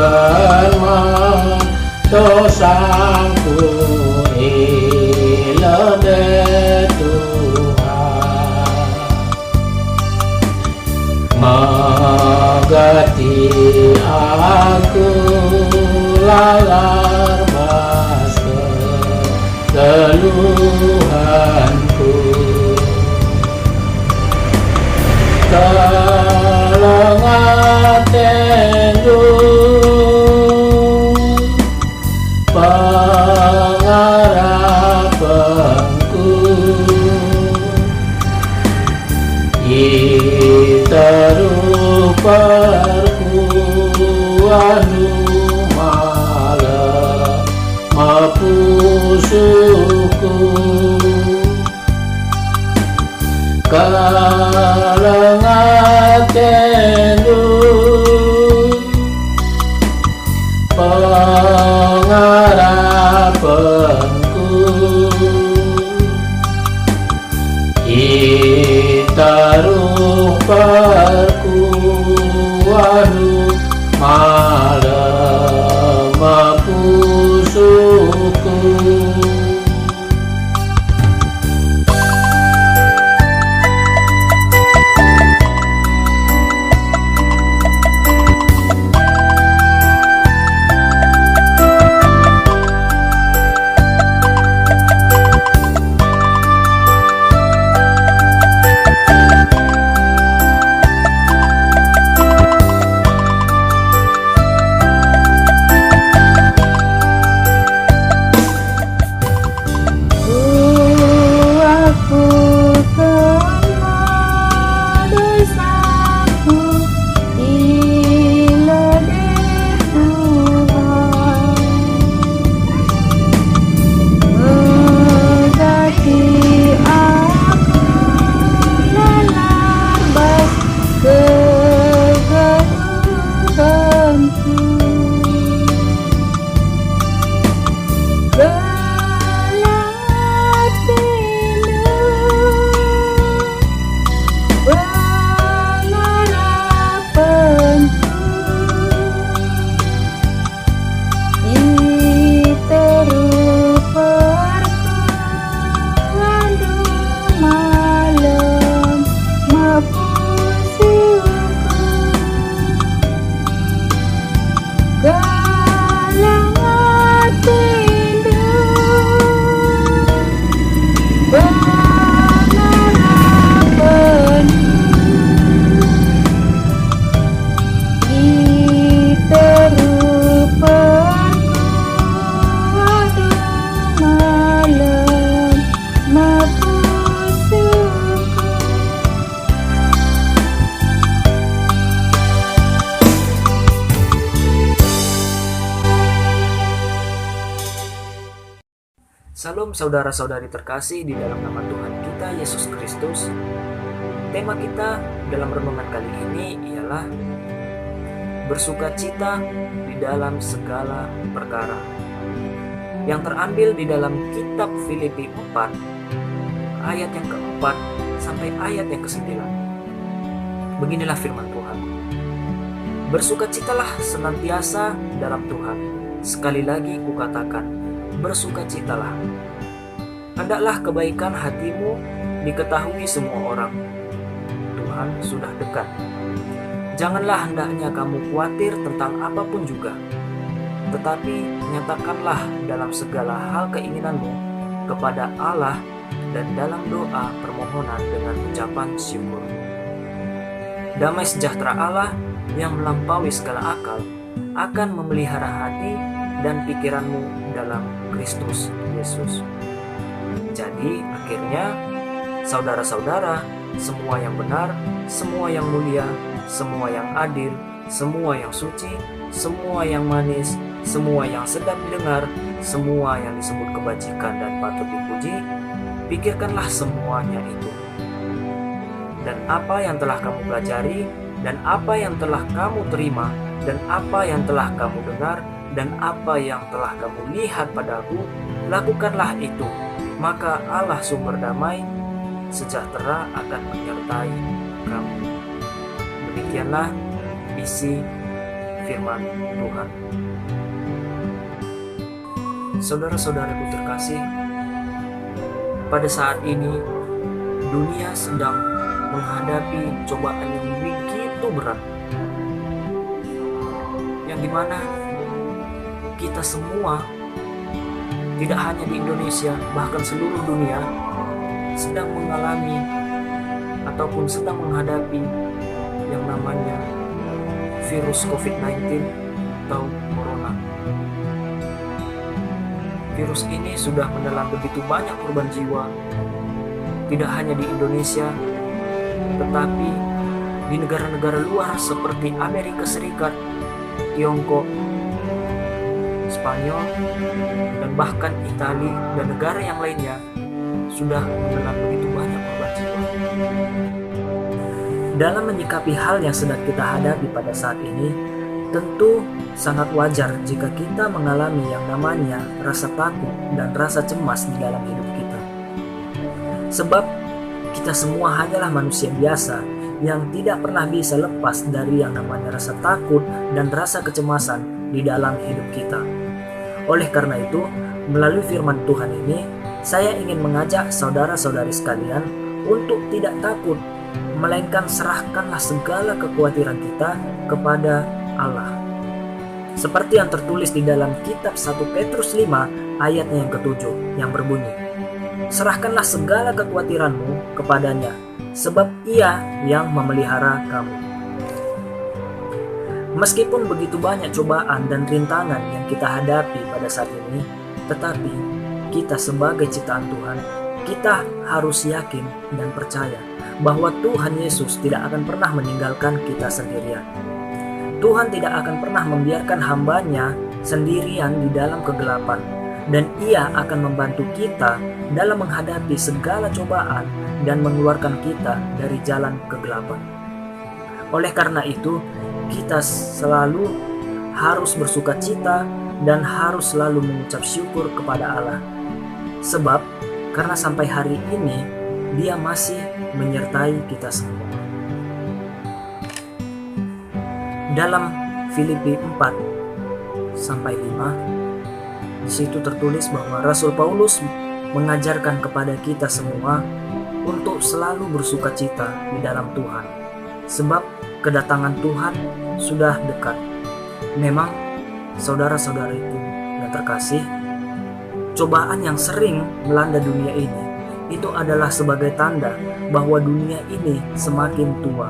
remah dosaku ilade Tuhan, megati aku lalar mas keluhanku, kelengatendu pengarapanku, iteru perkuanu malam mapusuku, kalengatendu pengarapanku, itaruh perkuanu malam mapusuku. Salam saudara-saudari terkasih di dalam nama Tuhan kita Yesus Kristus. Tema kita dalam renungan kali ini ialah bersukacita di dalam segala perkara, yang terambil di dalam kitab Filipi 4 ayat yang keempat sampai ayat yang ke-9. Beginilah firman Tuhan. Bersukacitalah senantiasa dalam Tuhan. Sekali lagi kukatakan, bersukacitalah. Hendaklah kebaikan hatimu diketahui semua orang. Tuhan sudah dekat. Janganlah hendaknya kamu khawatir tentang apapun juga, tetapi nyatakanlah dalam segala hal keinginanmu kepada Allah dan dalam doa permohonan dengan ucapan syukur. Damai sejahtera Allah yang melampaui segala akal akan memelihara hati dan pikiranmu dalam Kristus Yesus. Jadi akhirnya, saudara-saudara, semua yang benar, semua yang mulia, semua yang adil, semua yang suci, semua yang manis, semua yang sedap didengar, semua yang disebut kebajikan dan patut dipuji, pikirkanlah semuanya itu. Dan apa yang telah kamu pelajari, dan apa yang telah kamu terima, dan apa yang telah kamu dengar, dan apa yang telah kamu lihat padaku, lakukanlah itu. Maka Allah sumber damai sejahtera akan menyertai kamu. Demikianlah isi firman Tuhan. Saudara-saudaraku terkasih, pada saat ini dunia sedang menghadapi cobaan yang begitu berat, yang dimana kita semua, tidak hanya di Indonesia, bahkan seluruh dunia sedang mengalami ataupun sedang menghadapi yang namanya virus COVID-19 atau Corona. Virus ini sudah menelan begitu banyak korban jiwa, tidak hanya di Indonesia, tetapi di negara-negara luar seperti Amerika Serikat, Tiongkok, Spanyol, dan bahkan Italia dan negara yang lainnya sudah menelan begitu banyak korban jiwa. Dalam menyikapi hal yang sedang kita hadapi pada saat ini, tentu sangat wajar jika kita mengalami yang namanya rasa takut dan rasa cemas di dalam hidup kita. Sebab kita semua hanyalah manusia biasa yang tidak pernah bisa lepas dari yang namanya rasa takut dan rasa kecemasan di dalam hidup kita. Oleh karena itu, melalui firman Tuhan ini, saya ingin mengajak saudara-saudari sekalian untuk tidak takut, melainkan serahkanlah segala kekhawatiran kita kepada Allah. Seperti yang tertulis di dalam kitab 1 Petrus 5 ayatnya yang ke-7 yang berbunyi, serahkanlah segala kekhawatiranmu kepadanya, sebab ia yang memelihara kamu. Meskipun begitu banyak cobaan dan rintangan yang kita hadapi pada saat ini, tetapi kita sebagai ciptaan Tuhan, kita harus yakin dan percaya bahwa Tuhan Yesus tidak akan pernah meninggalkan kita sendirian. Tuhan tidak akan pernah membiarkan hamba-Nya sendirian di dalam kegelapan, dan Ia akan membantu kita dalam menghadapi segala cobaan dan mengeluarkan kita dari jalan kegelapan. Oleh karena itu, kita selalu harus bersukacita dan harus selalu mengucap syukur kepada Allah. Sebab karena sampai hari ini Dia masih menyertai kita semua. Dalam Filipi 4-5, di situ tertulis bahwa Rasul Paulus mengajarkan kepada kita semua untuk selalu bersukacita di dalam Tuhan, sebab kedatangan Tuhan sudah dekat. Memang, saudara-saudariku yang terkasih, cobaan yang sering melanda dunia ini itu adalah sebagai tanda bahwa dunia ini semakin tua,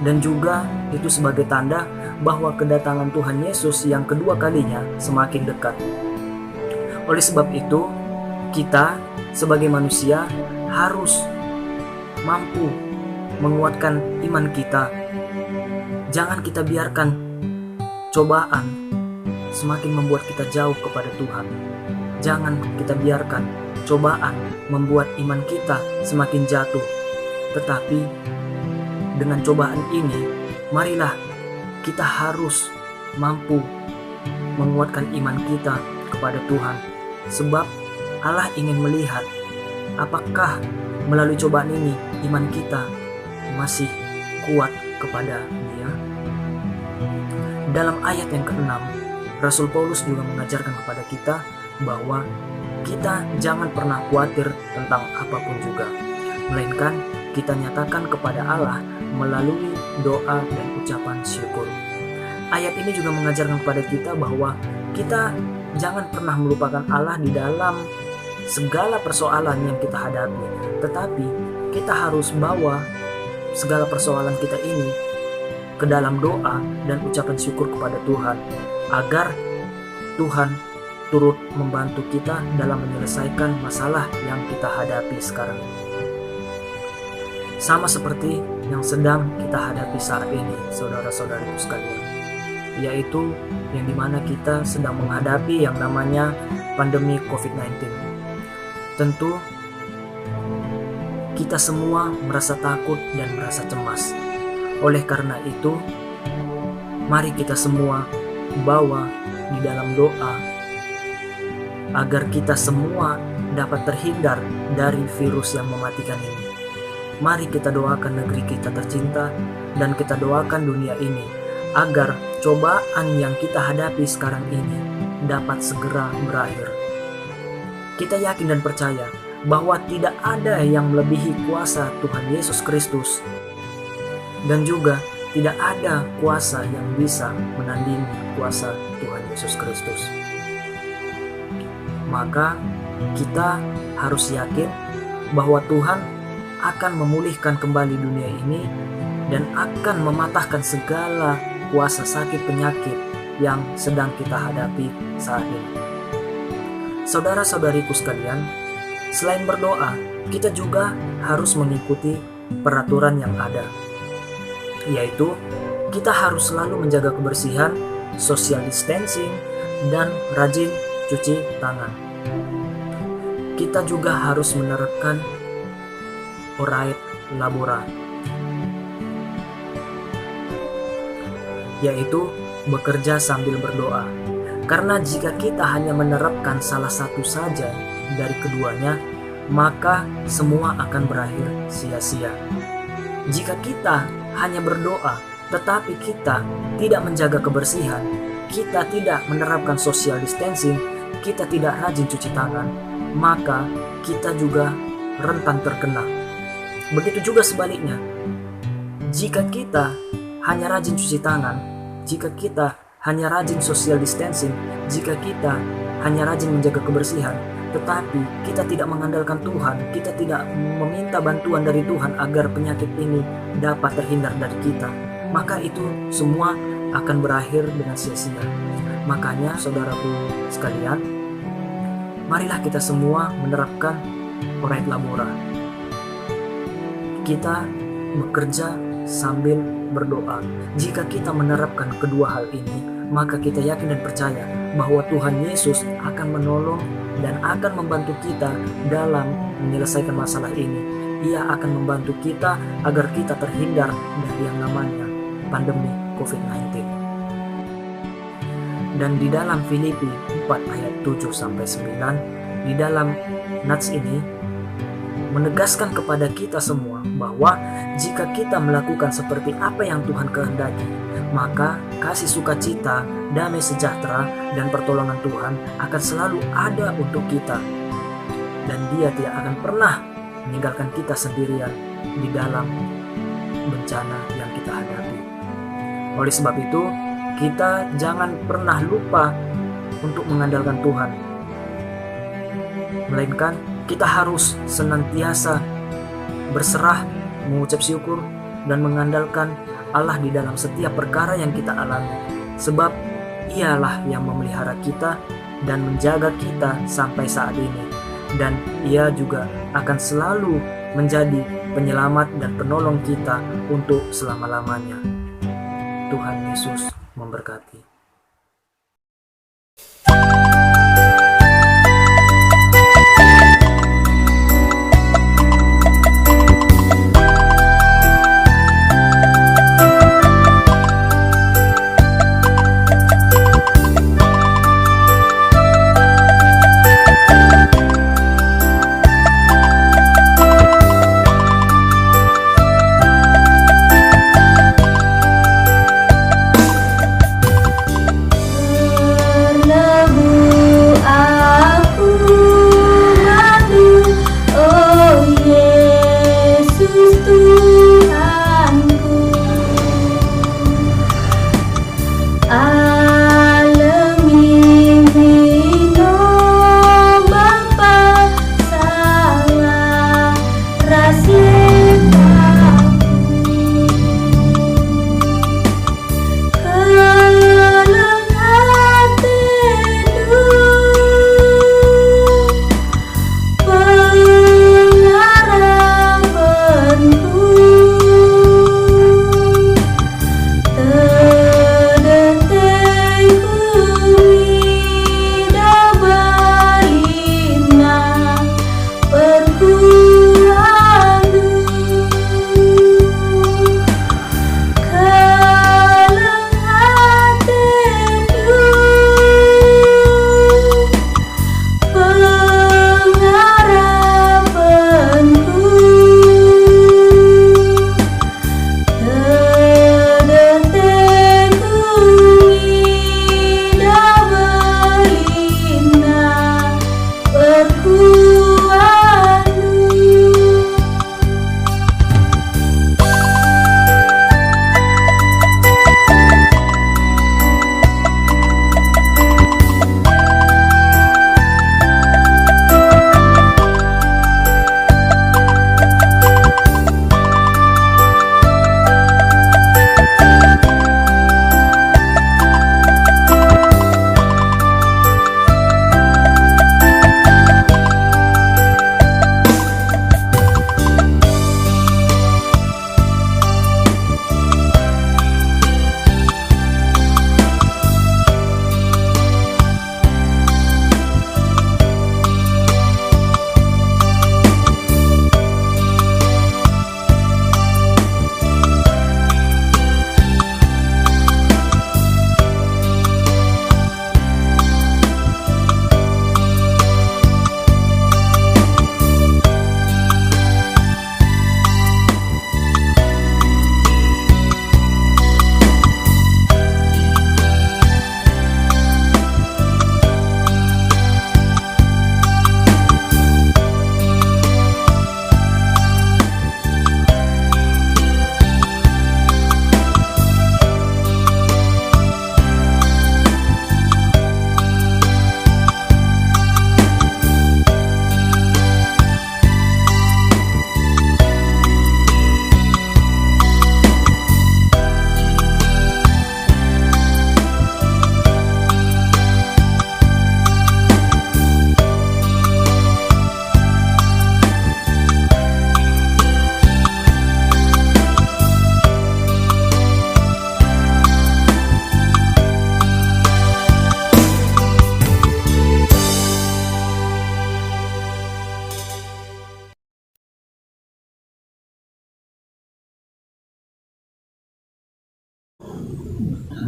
dan juga itu sebagai tanda bahwa kedatangan Tuhan Yesus yang kedua kalinya semakin dekat. Oleh sebab itu, kita sebagai manusia harus mampu menguatkan iman kita. Jangan kita biarkan cobaan semakin membuat kita jauh kepada Tuhan. Jangan kita biarkan cobaan membuat iman kita semakin jatuh. Tetapi dengan cobaan ini, marilah kita harus mampu menguatkan iman kita kepada Tuhan. Sebab Allah ingin melihat apakah melalui cobaan ini iman kita masih kuat kepada Dia. Dalam ayat yang ke-6, Rasul Paulus juga mengajarkan kepada kita bahwa kita jangan pernah khawatir tentang apapun juga, melainkan kita nyatakan kepada Allah melalui doa dan ucapan syukur. Ayat ini juga mengajarkan kepada kita bahwa kita jangan pernah melupakan Allah di dalam segala persoalan yang kita hadapi, tetapi kita harus bawa segala persoalan kita ini ke dalam doa dan ucapan syukur kepada Tuhan, agar Tuhan turut membantu kita dalam menyelesaikan masalah yang kita hadapi sekarang. Sama seperti yang sedang kita hadapi saat ini, saudara-saudariku sekalian, yaitu yang dimana kita sedang menghadapi yang namanya pandemi COVID-19. Tentu kita semua merasa takut dan merasa cemas. Oleh karena itu, mari kita semua bawa di dalam doa agar kita semua dapat terhindar dari virus yang mematikan ini. Mari kita doakan negeri kita tercinta dan kita doakan dunia ini agar cobaan yang kita hadapi sekarang ini dapat segera berakhir. Kita yakin dan percaya bahwa tidak ada yang melebihi kuasa Tuhan Yesus Kristus, dan juga tidak ada kuasa yang bisa menandingi kuasa Tuhan Yesus Kristus. Maka kita harus yakin bahwa Tuhan akan memulihkan kembali dunia ini dan akan mematahkan segala kuasa sakit penyakit yang sedang kita hadapi saat ini. Saudara-saudariku sekalian, selain berdoa, kita juga harus mengikuti peraturan yang ada, yaitu kita harus selalu menjaga kebersihan, social distancing, dan rajin cuci tangan. Kita juga harus menerapkan Orate Labora, yaitu bekerja sambil berdoa. Karena jika kita hanya menerapkan salah satu saja dari keduanya, maka semua akan berakhir sia-sia. Jika kita hanya berdoa, tetapi kita tidak menjaga kebersihan, kita tidak menerapkan social distancing, kita tidak rajin cuci tangan, maka kita juga rentan terkena. Begitu juga sebaliknya, jika kita hanya rajin cuci tangan, jika kita hanya rajin social distancing, jika kita hanya rajin menjaga kebersihan, tetapi kita tidak mengandalkan Tuhan, kita tidak meminta bantuan dari Tuhan agar penyakit ini dapat terhindar dari kita, maka itu semua akan berakhir dengan sia-sia. Makanya saudaraku sekalian, marilah kita semua menerapkan Orate Labora. Kita bekerja sambil berdoa. Jika kita menerapkan kedua hal ini, maka kita yakin dan percaya bahwa Tuhan Yesus akan menolong dan akan membantu kita dalam menyelesaikan masalah ini. Ia akan membantu kita agar kita terhindar dari yang namanya pandemi COVID-19. Dan di dalam Filipi 4 ayat 7-9, di dalam nats ini menegaskan kepada kita semua bahwa jika kita melakukan seperti apa yang Tuhan kehendaki, maka kasih sukacita, damai sejahtera, dan pertolongan Tuhan akan selalu ada untuk kita. Dan Dia tidak akan pernah meninggalkan kita sendirian di dalam bencana yang kita hadapi. Oleh sebab itu, kita jangan pernah lupa untuk mengandalkan Tuhan, melainkan kita harus senantiasa berserah, mengucap syukur, dan mengandalkan Allah di dalam setiap perkara yang kita alami. Sebab Ialah yang memelihara kita dan menjaga kita sampai saat ini. Dan Ia juga akan selalu menjadi penyelamat dan penolong kita untuk selama-lamanya. Tuhan Yesus memberkati.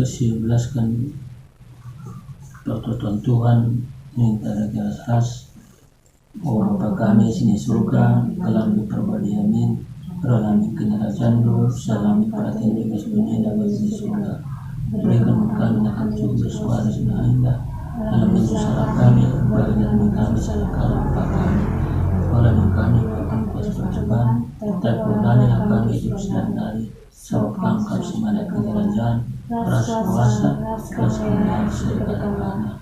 ke-11 kan pertolongan Tuhan minta keras oh Bapa kami sini surga dalam berbadi amin beralami kenyataan salam perhatian juga sebenarnya dapat di surga berikan kami akan cukup bersuara sudah indah dalam bentuk salah kami bagian kami salah Bapa kami walau kami akan kuasa percobaan dan perdana kami hidup sedang dari sebab angkat semangat kerajaan rasa kuasa rasa kemuliaan segala-galanya.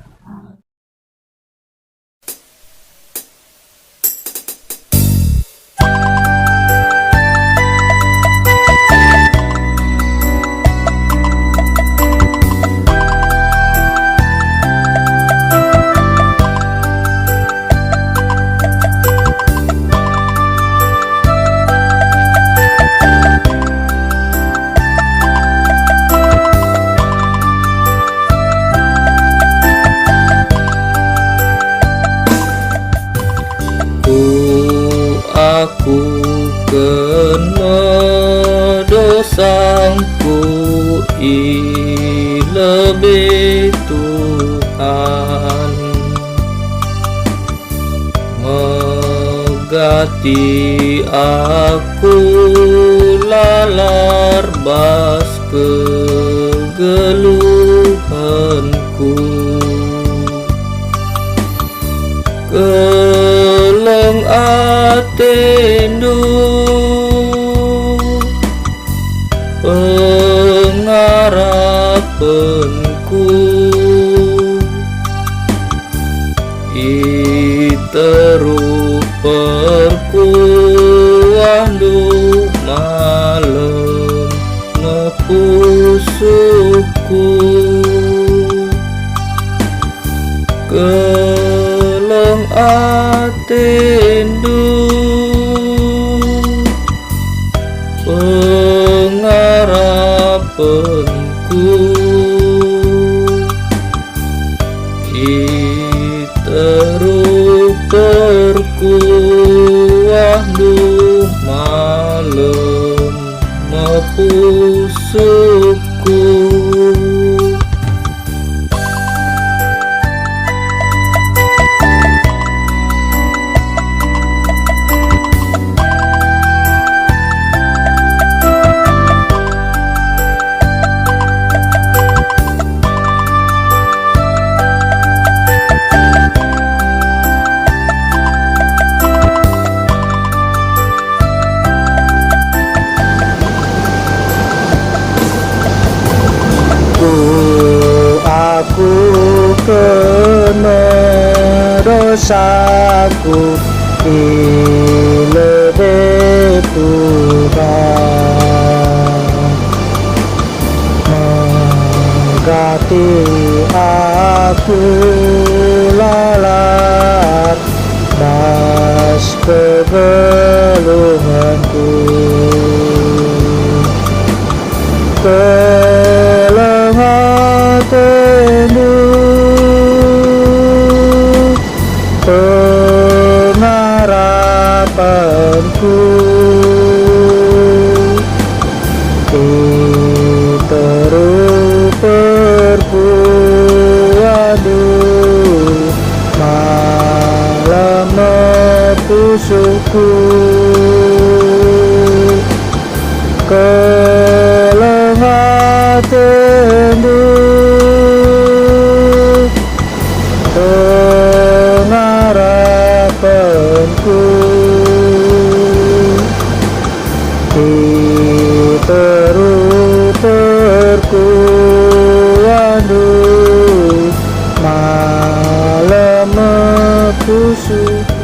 Aku kena dosaku lebih Tuhan megati aku lalar bas kegeluhanku keleng atendu pengarapanku iteru perkuandu malam nepusuku keleng atendu pengarapanku iteru perkuandu malam nepusuku aku kena dosaku lebih Tuhan megati aku lalat das kegeluhanku keleng atendu pengarapanku iteru perkuandu malam nepusuku keleng atendu pengarapanku iteru perkuandu malam nepusuku